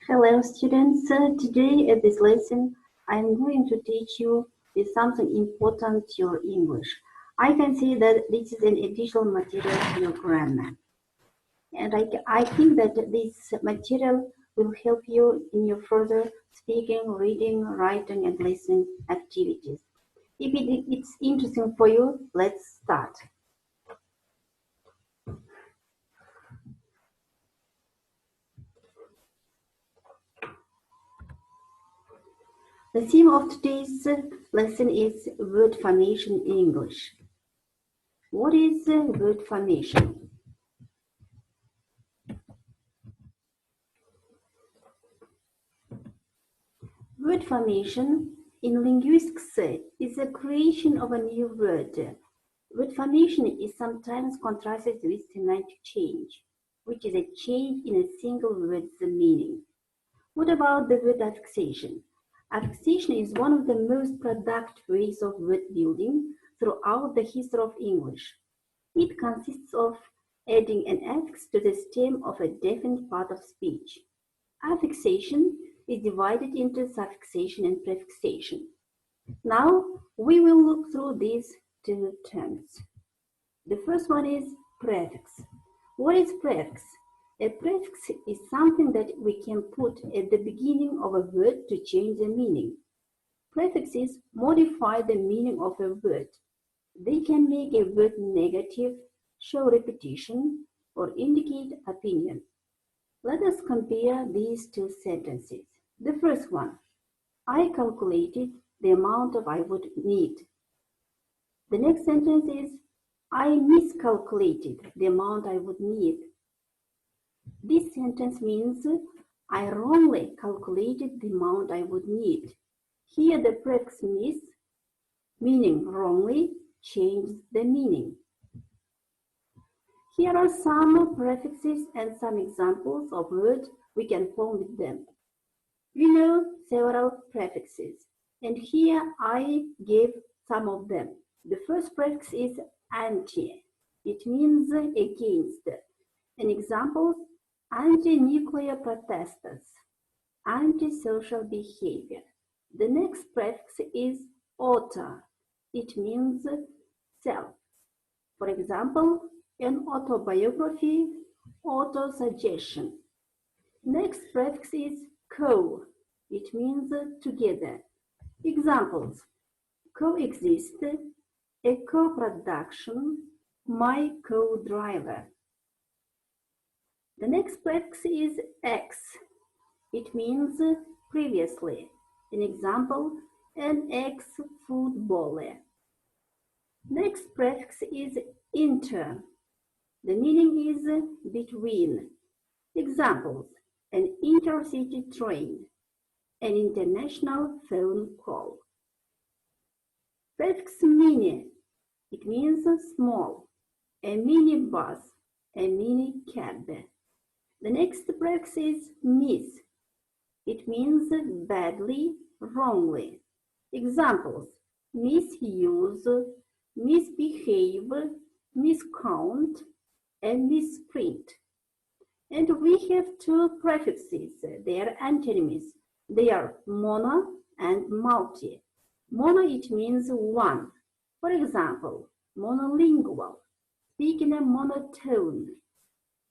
Hello students, today at this lesson I am going to teach you something important to your English. I can see that this is an additional material to your grammar, and I think that this material will help you in your further speaking, reading, writing and listening activities. If it's interesting for you, let's start. The theme of today's lesson is word formation in English. What is word formation? Word formation in linguistics is the creation of a new word. Word formation is sometimes contrasted with semantic change, which is a change in a single word's meaning. What about the word affixation? Affixation is one of the most productive ways of word building throughout the history of English. It consists of adding an affix to the stem of a definite part of speech. Affixation is divided into suffixation and prefixation. Now, we will look through these two terms. The first one is prefix. What is prefix? A prefix is something that we can put at the beginning of a word to change the meaning. Prefixes modify the meaning of a word. They can make a word negative, show repetition, or indicate opinion. Let us compare these two sentences. The first one, I calculated the amount of I would need. The next sentence is, I miscalculated the amount I would need. This sentence means I wrongly calculated the amount I would need. Here the prefix mis, meaning wrongly, changes the meaning. Here are some prefixes and some examples of words we can form with them. We know several prefixes, and here I gave some of them. The first prefix is anti. It means against. An example, anti-nuclear protesters, antisocial behavior. The next prefix is auto. It means self. For example, an autobiography, auto-suggestion. Next prefix is co. It means together. Examples, coexist, a co-production, my co-driver. The next prefix is ex. It means previously. An example, an ex-footballer. Next prefix is inter. The meaning is between. Examples, an intercity train, an international phone call. Prefix mini. It means small. A mini bus, a mini cab. The next prefix is mis. It means badly, wrongly. Examples, misuse, misbehave, miscount, and misprint. And we have two prefixes. They are antonyms. They are mono and multi. Mono, it means one. For example, monolingual, speak in a monotone.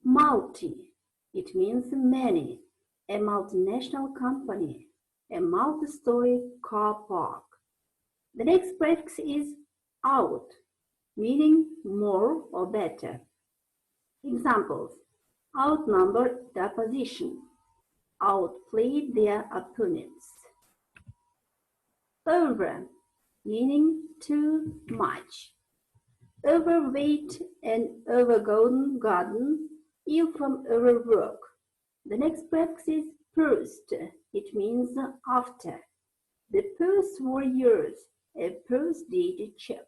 Multi, it means many. A multinational company, a multi-story car park. The next prefix is out, meaning more or better. Examples, outnumbered the opposition, outplayed their opponents. Over, meaning too much. Overweight and overgotten, ill from overwork. The next prefix is post. It means after. The post-war-years, a post-dated check.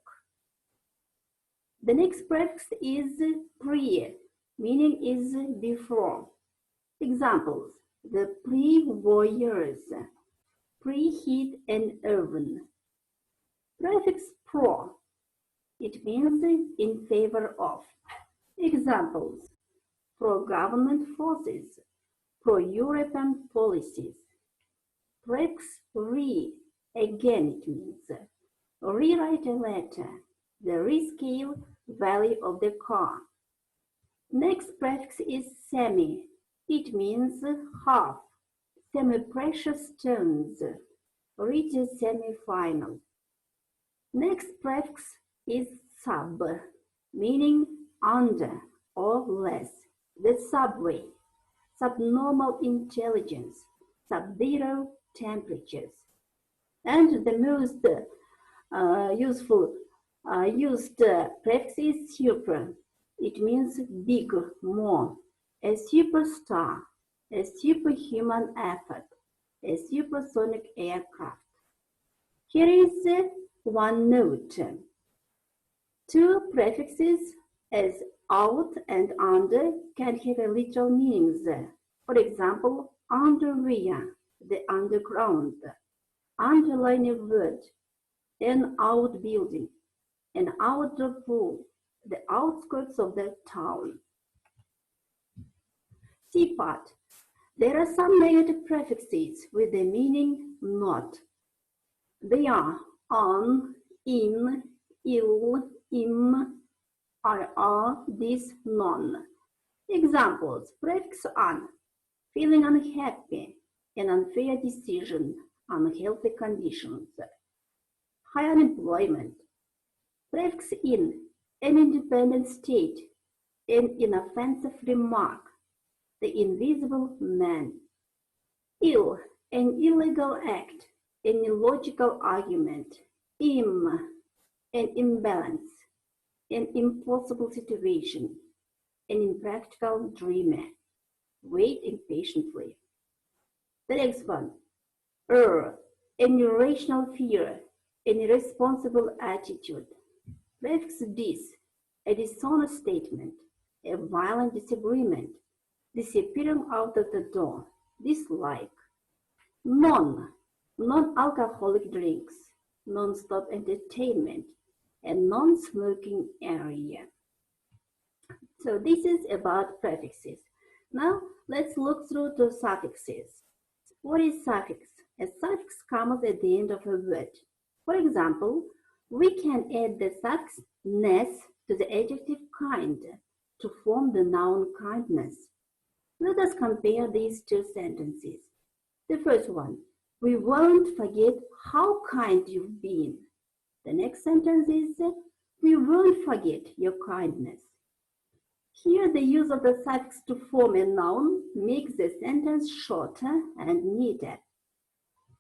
The next prefix is pre, meaning is before. Examples, the pre-war years, preheat an oven. Prefix pro, it means in favor of. Examples, pro-government forces, pro-European policies. Prefix re, again it means rewrite a letter, the rescale value of the car. Next prefix is semi. It means half. Semi-precious stones. Reach a semi-final. Next prefix is sub, meaning under or less. The subway. Subnormal intelligence. Sub-zero temperatures. And the most used prefix is super. It means big, more, a superstar, a superhuman effort, a supersonic aircraft. Here is one note. Two prefixes as out and under can have literal meanings. For example, underwear, the underground. Underline a word, an outbuilding, an outdoor pool, the outskirts of the town. C part. There are some negative prefixes with the meaning not. They are on, in, ill, im, ir, this, non. Examples. Prefix on. Feeling unhappy, an unfair decision, unhealthy conditions. High unemployment. Prefix in. An independent state, an inoffensive remark, the invisible man. Ill, an illegal act, an illogical argument. Im, an imbalance, an impossible situation, an impractical dreamer. Wait impatiently. The next one. An irrational fear, an irresponsible attitude. Prefix dis, a dishonest statement, a violent disagreement, disappearing out of the door, dislike. Non-alcoholic drinks, non-stop entertainment, a non-smoking area. So this is about prefixes. Now let's look through the suffixes. What is suffix? A suffix comes at the end of a word. For example, we can add the suffix ness to the adjective kind to form the noun kindness. Let us compare these two sentences. The first one, we won't forget how kind you've been. The next sentence is, we won't forget your kindness. Here the use of the suffix to form a noun makes the sentence shorter and neater.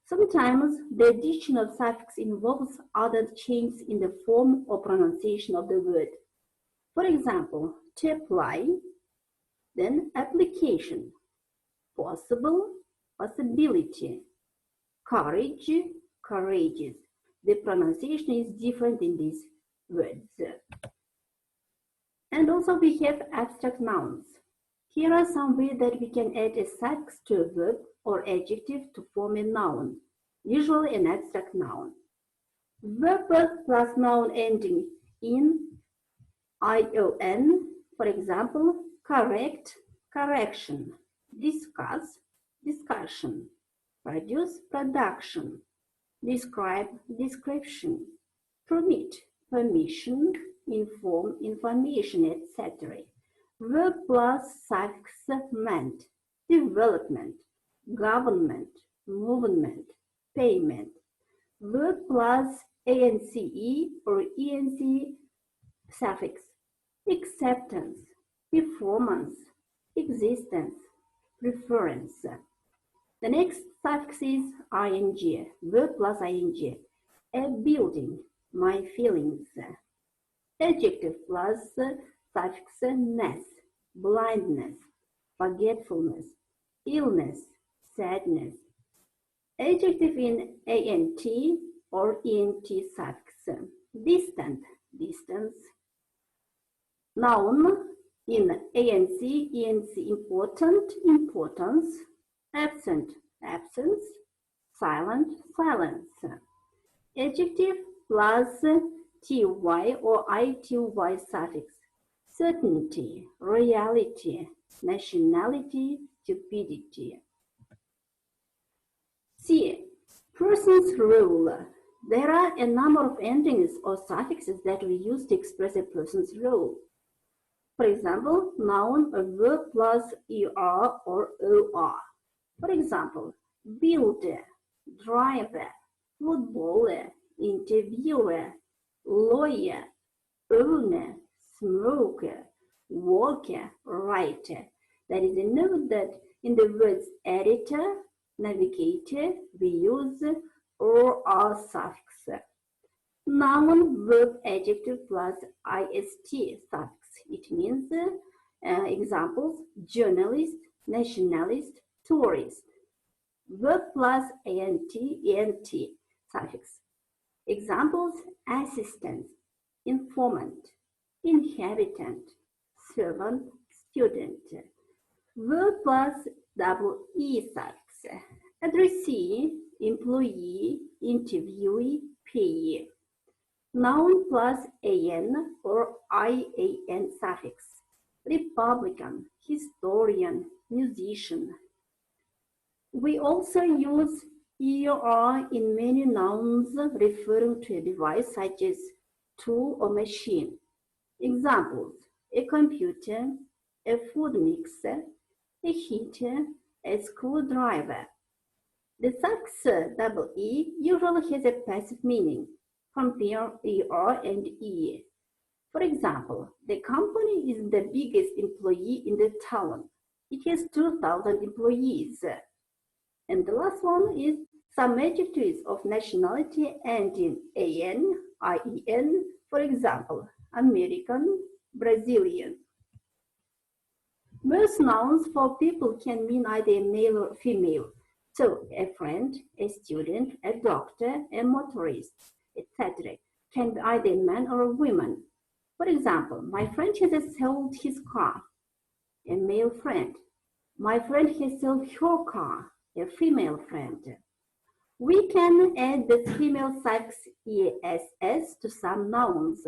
Sometimes the addition of suffix involves other changes in the form or pronunciation of the word. For example, to apply, then application, possible, possibility, courage, courageous. The pronunciation is different in these words. And also we have abstract nouns. Here are some ways that we can add a suffix to a verb or adjective to form a noun, usually an abstract noun. Verb plus noun ending in ion, for example, correct, correction, discuss, discussion, produce, production, describe, description, permit, permission, inform, information, etc. Verb plus suffix ment, development, government, movement, payment. Verb plus ance or enc suffix, acceptance, performance, existence, preference. The next suffix is ing, verb plus ing, a building, my feelings. Adjective plus suffix ness, blindness, forgetfulness, illness, sadness. Adjective in ant or ent suffix, distant, distance. Noun in anc, important, importance, absent, absence, silent, silence. Adjective plus ty or ity suffix, certainty, reality, nationality, stupidity. C. Person's role. There are a number of endings or suffixes that we use to express a person's role. For example, noun, a verb plus er or or. For example, builder, driver, footballer, interviewer, lawyer, owner, smoker, worker, writer. That is a note that in the words editor, navigator, we use or suffix. Noun, verb, adjective plus ist suffix. It means examples: journalist, nationalist, tourist. Verb plus ant suffix. Examples: assistant, informant, inhabitant, servant, student. Verb plus e suffix. Addressee, employee, interviewee, payee. Noun plus an or ian suffix. Republican, historian, musician. We also use er in many nouns referring to a device such as tool or machine. Examples: a computer, a food mixer, a heater, a screwdriver. The suffix e usually has a passive meaning. Compare er and e. For example, the company is the biggest employee in the town. It has 2,000 employees. And the last one is some adjectives of nationality end in an, ien. For example, American, Brazilian. Most nouns for people can mean either male or female. So, a friend, a student, a doctor, a motorist, etc. can be either a man or a woman. For example, my friend has sold his car, a male friend. My friend has sold her car, a female friend. We can add the female suffix ess to some nouns.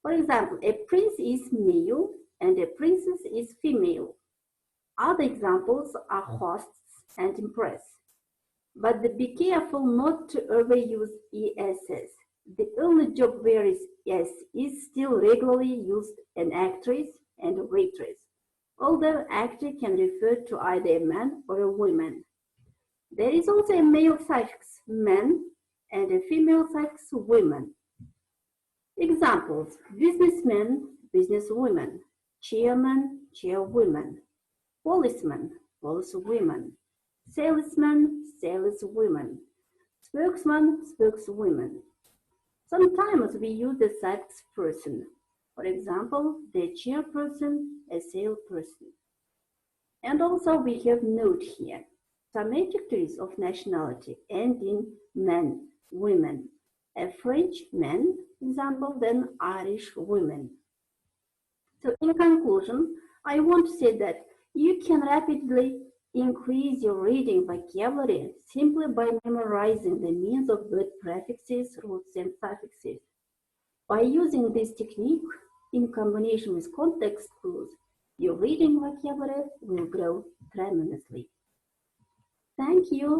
For example, a prince is male and a princess is female. Other examples are hosts and impress. But be careful not to overuse ess. The only job where es is still regularly used an actress and a waitress, although actor can refer to either a man or a woman. There is also a male suffix man and a female suffix women. Examples: businessmen, businesswomen, chairman, chairwoman, policeman, policewomen, salesman, saleswomen, spokesman, spokeswomen. Sometimes we use the suffix person. For example, the chairperson, a salesperson. And also we have note here. Some adjectives of nationality end in men, women. A French man, example, then Irish women. So in conclusion, I want to say that you can rapidly increase your reading vocabulary simply by memorizing the means of word prefixes, roots, and suffixes. By using this technique in combination with context clues, your reading vocabulary will grow tremendously. Thank you.